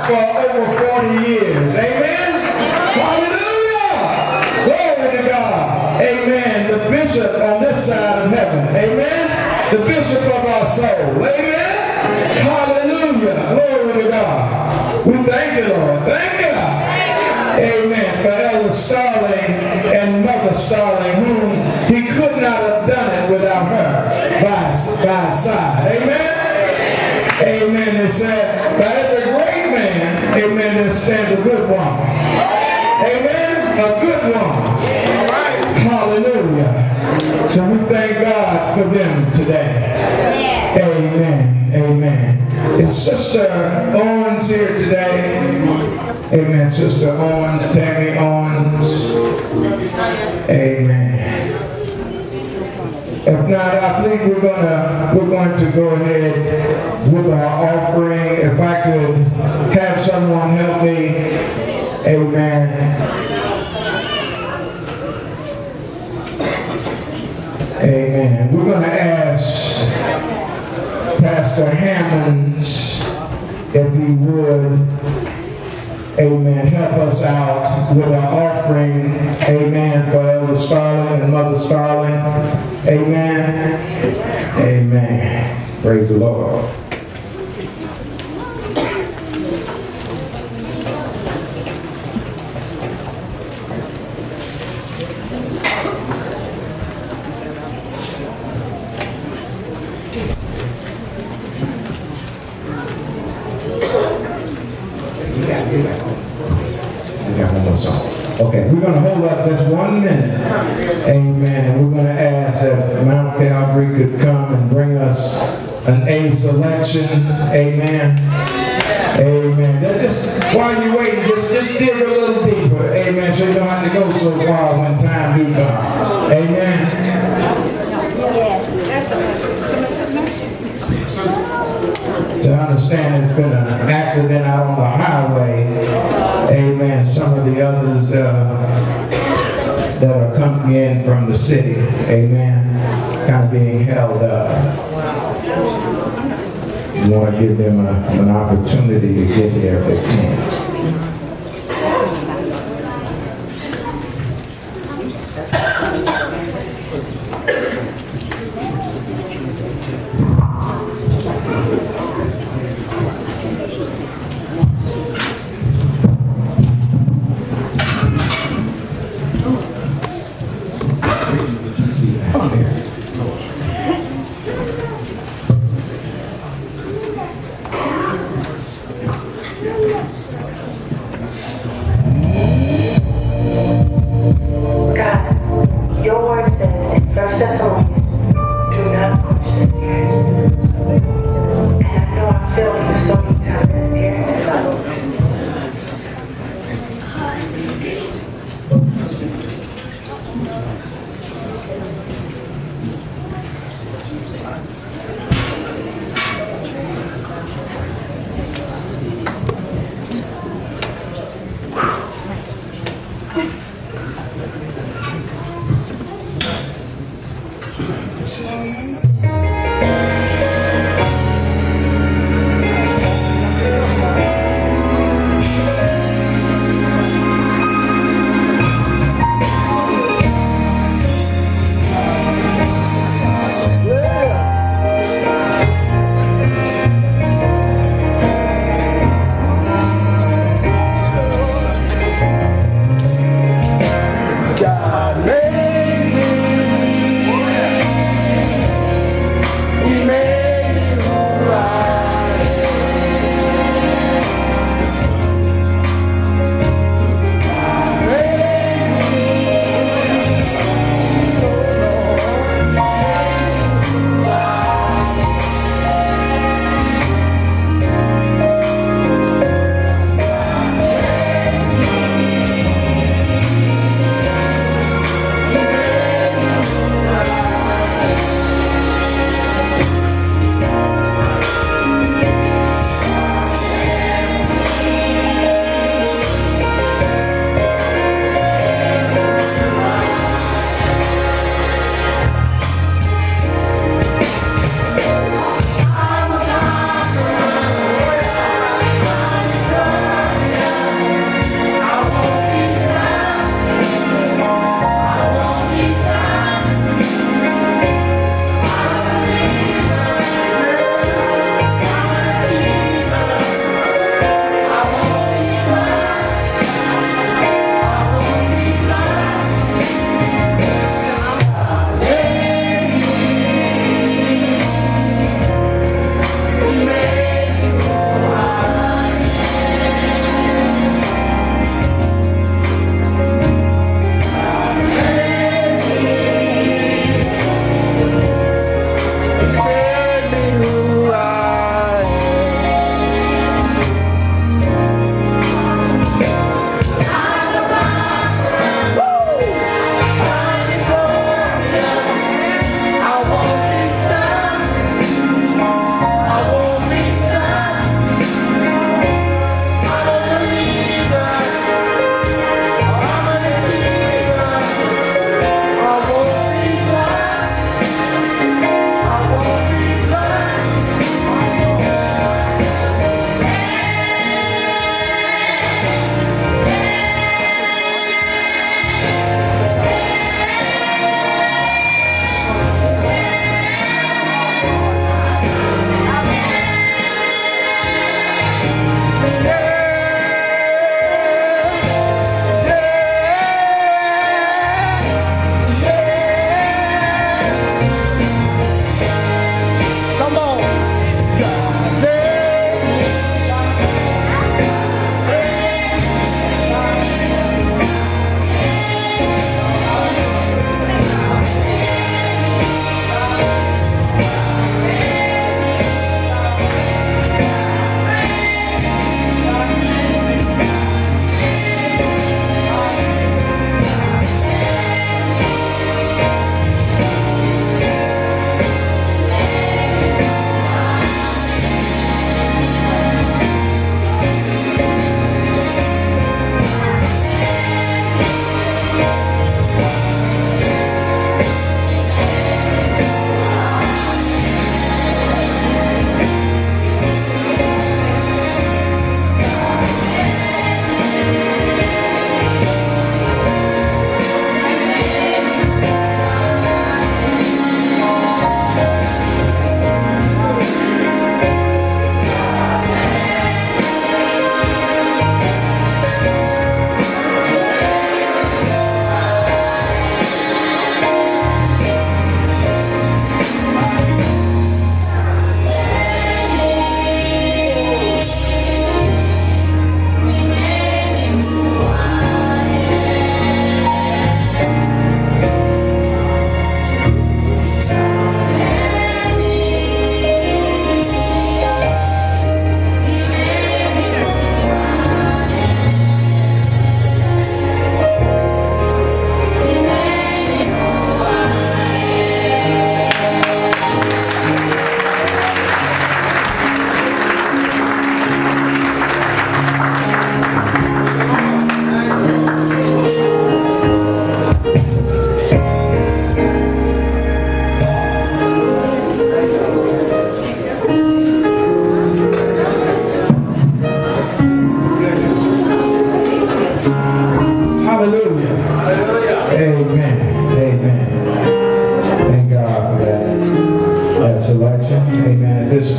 for over 40 years. Amen? Hallelujah! Glory to God. Amen. The bishop on this side of heaven. Amen? The bishop of our soul. Amen? Hallelujah. Glory to God. We thank you, Lord. Thank you. Amen. For Elder Starling and Mother Starling, whom he could not have done it without her by his side. Amen? Amen. They said, for every great man, amen, there stands a good woman. Amen? A good woman. Hallelujah. So we thank God for them today. Amen. Amen. It's Sister Owens here today. Amen. Sister Owens, Tammy Owens. Amen. If not, I think we're going to go ahead with our offering. If I could have someone help me. Amen. Amen. We're going to ask Pastor Hammonds if he would, amen, help us out with our offering, amen, for Elder Starling and Mother Starling. Amen. Amen. Praise the Lord. Okay, we're going to hold up just 1 minute. Amen. We're going to ask if Mount Calvary could come and bring us an A selection. Amen. Amen. Just while you're waiting, just dig a little deeper. Amen. So you don't have to go so far when time do come. Amen. So I understand there's been an accident out on the highway. Amen. Some of the others that are coming in from the city. Amen. Kind of being held up. We want to give them an opportunity to get there if they can.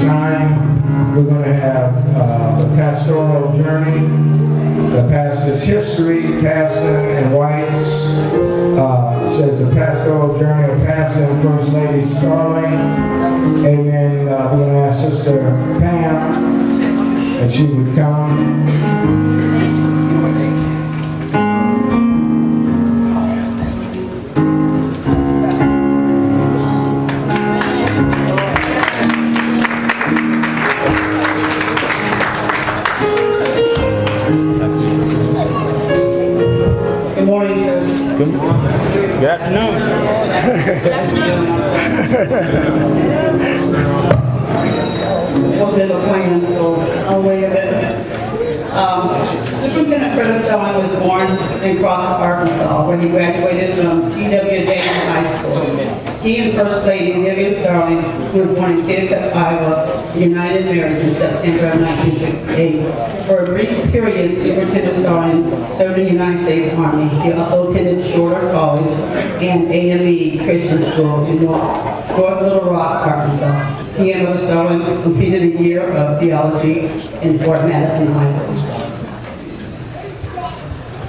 time, we're going to have the pastoral journey, the pastor's history, pastor and wives. Says the pastoral journey of Pastor and First Lady Starling. Amen. We're going to ask Sister Pam if she would come. Good afternoon. Well, there's a plan, so I'll wait a bit. Superintendent Freddie Starling was born in Crossett, Arkansas, where he graduated from T.W. Davis High School. He and First Lady Vivienne Starling, who was born in COGIC, Iowa, united marriage in September of 1968. For a brief period, Superintendent Starling served in the United States Army. He also attended Shorter College and AME Christian School in North Little Rock, Arkansas. He and Mother Starling completed a year of theology in Fort Madison, Iowa.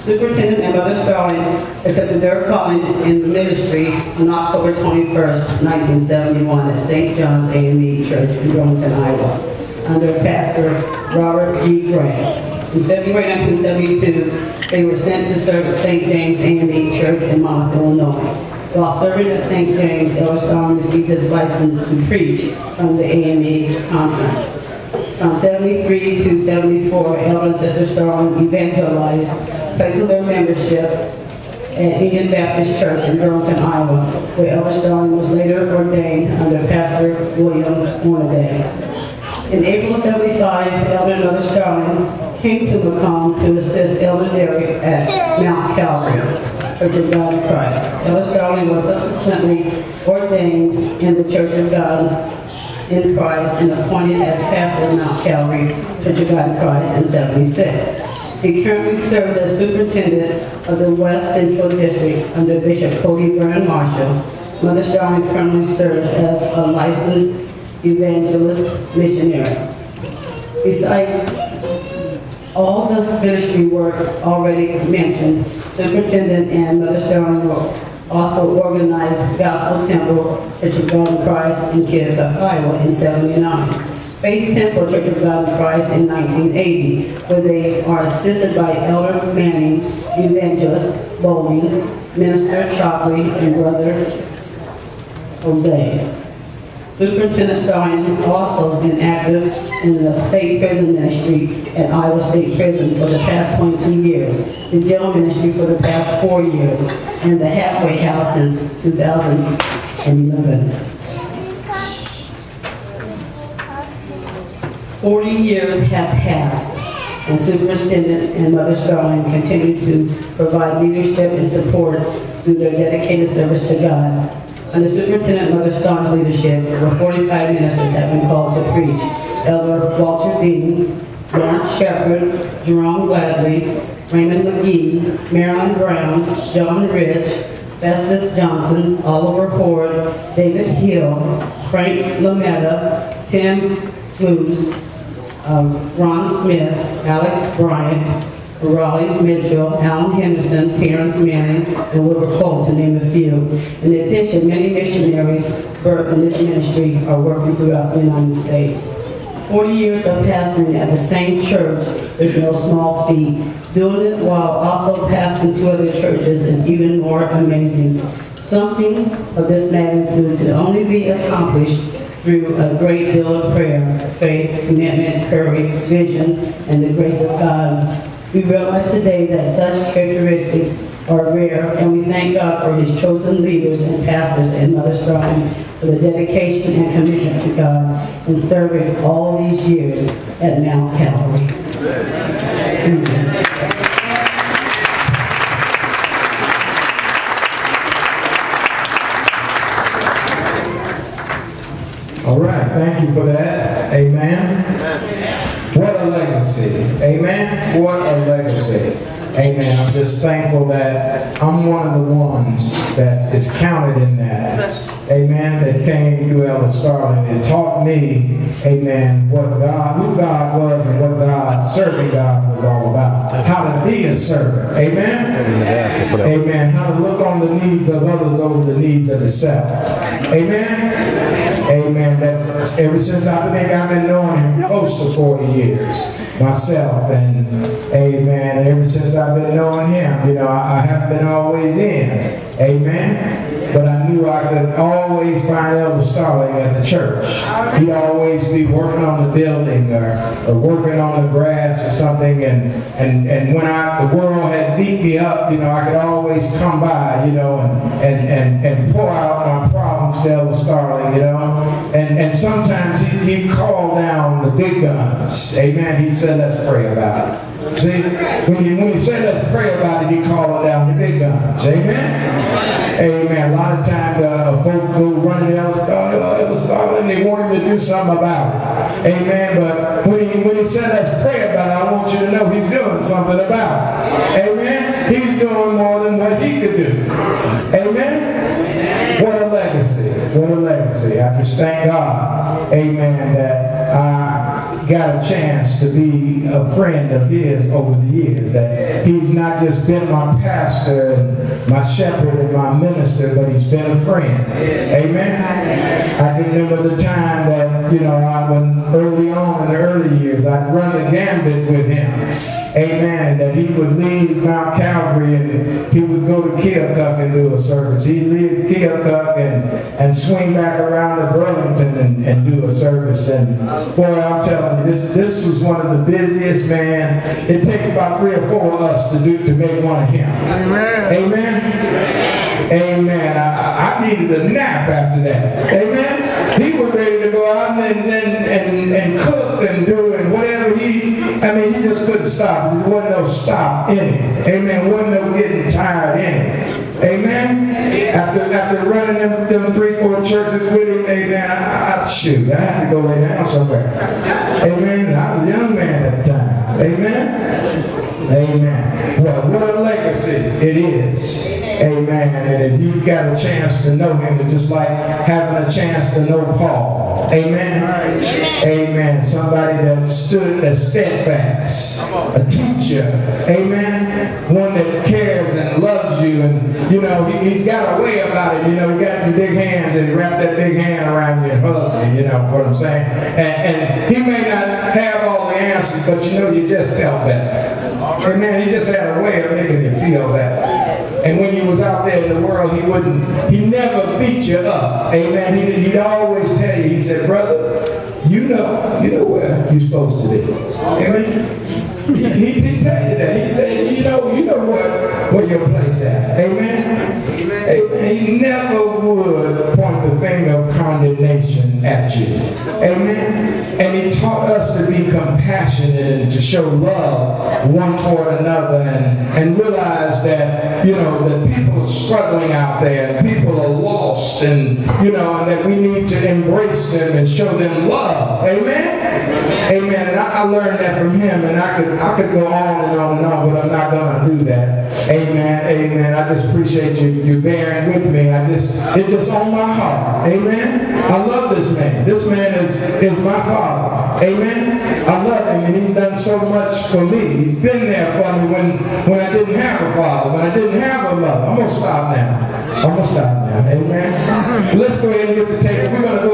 Superintendent and Mother Starling accepted their calling in the ministry on October 21st, 1971 at St. John's AME Church in Burlington, Iowa, under Pastor Robert G. Gray. In February 1972, they were sent to serve at St. James AME Church in Monmouth, Illinois. While serving at St. James, Elder Starling received his license to preach from the AME conference. From 73 to 74, Elder and Sister Starling evangelized, placing their membership at Indian Baptist Church in Burlington, Iowa, where Elder Starling was later ordained under Pastor William Hornaday. In April 75, Elder and Mother Starling came to Macomb to assist Elder Derrick at Mount Calvary, Church of God in Christ. Elder Starling was subsequently ordained in the Church of God in Christ and appointed as pastor of Mount Calvary, Church of God in Christ in 76. He currently serves as superintendent of the West Central District under Bishop Cody Vernon Marshall. Mother Starling currently serves as a licensed evangelist missionary. Besides all the ministry work already mentioned, Superintendent and Mother Starling also organized Gospel Temple, Church of God in Christ in COGIC, Iowa in 79. Faith Temple, Church of God in Christ in 1980, where they are assisted by Elder Manning, Evangelist Bowling, Minister Chopley, and Brother Jose. Superintendent Starling also been active in the state prison ministry at Iowa State Prison for the past 22 years, the jail ministry for the past 4 years, and the halfway house since 2011. 40 years have passed, and Superintendent and Mother Starling continue to provide leadership and support through their dedicated service to God. Under Superintendent Mother Starling's leadership, over 45 ministers have been called to preach. Elder Walter Dean, Lawrence Shepard, Jerome Gladley, Raymond McGee, Marilyn Brown, John Rich, Festus Johnson, Oliver Ford, David Hill, Frank Lametta, Tim Moose, Ron Smith, Alex Bryant, Raleigh Mitchell, Alan Henderson, Terrence Manning, and Wilbur Cole, to name a few. In addition, many missionaries birthed in this ministry are working throughout the United States. 40 years of pastoring at the same church is no small feat. Doing it while also pastoring 2 other churches is even more amazing. Something of this magnitude can only be accomplished through a great deal of prayer, faith, commitment, courage, vision, and the grace of God. We realize today that such characteristics are rare, and we thank God for His chosen leaders and pastors and Mother Starling for the dedication and commitment to God and serving all these years at Mount Calvary. Amen. All right, thank you for that. Amen. What a legacy. Amen. What a legacy. Amen. I'm just thankful that I'm one of the ones that is counted in that. amen, that came through Elder Starling and taught me, amen, what God, who God was and what God, serving God was all about. How to be a servant, amen? Amen. How to look on the needs of others over the needs of yourself. Amen? Amen. That's ever since I think I've been knowing him close to 40 years myself, and amen, ever since I've been knowing him, you know, I haven't been always in. Amen. But I knew I could always find Elder Starling at the church. He'd always be working on the building or working on the grass or something. And when the world had beat me up, you know, I could always come by, you know, and pour out my problems to Elder Starling, you know. And sometimes he'd call down the big guns. Amen. He said, let's pray about it. See, when he said let's pray about it, he called down the big guns. Amen? Amen. A lot of times folks go running to Elder Starling, they want him to do something about it. Amen. But when he said let's pray about it, I want you to know he's doing something about it. Amen? He's doing more than what he could do. Amen? What a legacy. What a legacy. I just thank God, amen, that I got a chance to be a friend of his over the years. That he's not just been my pastor and my shepherd and my minister, but he's been a friend. Amen? I can remember the time that, you know, when early on in the early years, I'd run the gambit with him. Amen. That he would leave Mount Calvary and he would go to COGIC and do a service. He'd leave COGIC and swing back around to Burlington and do a service. And boy, I'm telling you, this was one of the busiest, man. It takes about 3 or 4 of us to make one of him. Amen. Amen. Amen. I needed a nap after that. Amen. He was ready to go out and cook and do and whatever he just couldn't stop. There wasn't no stop in it. Amen. Wasn't no getting tired in it. Amen. After running them 3, 4 churches with him, amen, I had to go lay down somewhere. Amen. I was a young man at the time. Amen. Amen. Well, what a legacy it is. Amen. And if you've got a chance to know him, it's just like having a chance to know Paul. Amen. Amen. Amen. Somebody that stood as steadfast. A teacher. Amen. One that cares and loves you. And, you know, he's got a way about it. You know, he got the big hands and he wrapped that big hand around you and hugged you. You know what I'm saying? And he may not have all the answers, but you know, you just felt better. Amen. He just had a way of making you feel better. And when you was out there in the world, he never beat you up. Amen. He'd always tell you, he said, brother, you know where you're supposed to be. Amen. He'd tell you that. He'd say, you know where your place at. Amen. Amen. He never would point the finger of condemnation at you. Amen. And he taught us to be compassionate and to show love one toward another and realize that, you know, that people are struggling out there and people are lost and, you know, and that we need to embrace them and show them love. Amen. Amen. And I learned that from him, and I could go on and on and on, but I'm not going to do that. Amen. Amen. I just appreciate you bearing with me. It's just on my heart. Amen. I love this man. This man is my father. Amen. I love him, and he's done so much for me. He's been there for me when I didn't have a father, when I didn't have a mother. I'm going to stop now. Amen. Let's go ahead and get the table. We're going to go